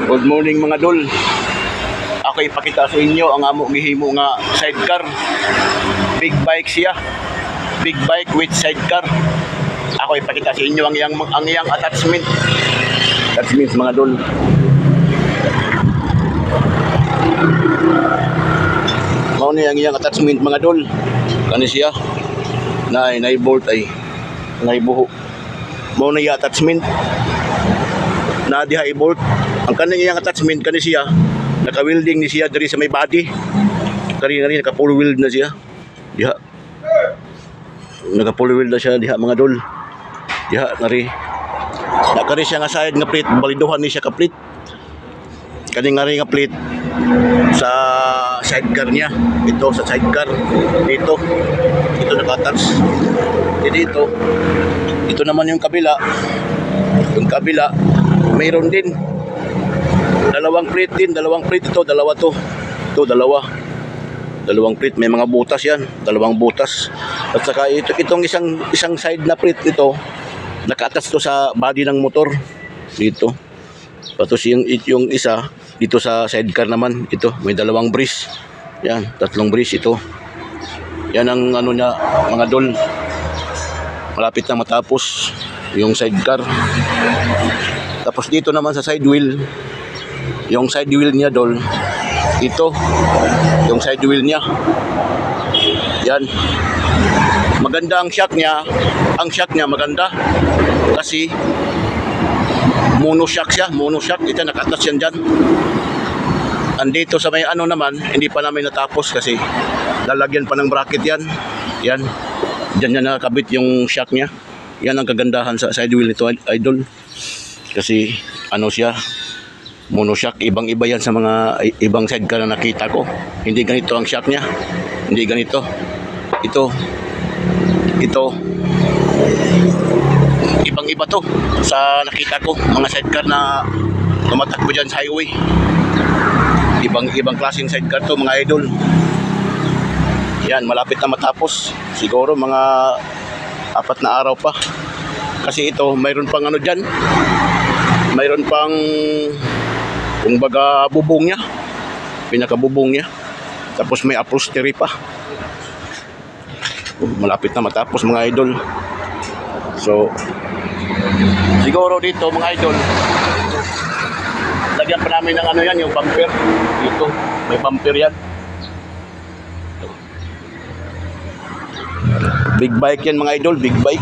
Good morning mga dol. Ako ipakita sa inyo ang amo gihimo nga sidecar. Big bike siya. Big bike with sidecar. Ako ipakita sa inyo ang iyang attachment. Attachments mga dol. Mao ni ang iyang attachment mga dol. Kani siya. Bolt ay buho. Mao na iyang attachment. Na diha i-bolt. Ang kaning iyang attachment kani siya, naka-welding ni siya diri sa may body. Kani naka-full weld na siya. Diha. Naka-full weld na siya diha mga dol. Diha nari. Nakari siya nga side nga plate, baliduhan ni siya ka plate. Kani nga rin nga plate sa sidecar niya. Ito sa sidecar. Dito naka-attach. Dito. Ito naman yung kabila. Yung kabila mayroon din dalawang plate ito, dalawa to. Ito dalawang plate, may mga butas yan, dalawang butas. At saka itong isang side na plate nito naka-attach to sa body ng motor dito. Tapos yung isa dito sa sidecar naman, ito may dalawang brace. Yan, tatlong brace ito. Yan ang ano niya mga dol. Malapit na matapos yung sidecar. Tapos dito naman sa side wheel, yung side wheel niya dol, ito, yung side wheel niya. Yan. Maganda ang shock niya. Ang shock niya maganda kasi mono shock siya, mono shock. Ito naka-attach yan dyan. Andito sa may ano naman, hindi pa namin natapos kasi lalagyan pa ng bracket yan. Yan. Diyan na nakakabit yung shock niya. Yan ang kagandahan sa side wheel nito, idol. Kasi ano siya, monoshock, ibang-iba yan sa mga ibang sidecar na nakita ko. Hindi ganito ang shock niya. Hindi ganito. Ito. Ibang-iba to sa nakita ko, mga sidecar na tumatakbo dyan sa highway. Ibang klaseng sidecar to mga idol. Yan, malapit na matapos. Siguro mga 4 na araw pa. Kasi ito, mayroon pang ano dyan. Mayroon pang kumbaga bubong niya. Pinakabubong niya. Tapos may upholstery pa. Malapit na matapos mga idol. So, siguro dito mga idol, lagyan pa namin ng ano yan, yung bumper. Dito, may bumper yan. Big bike yan mga idol, big bike.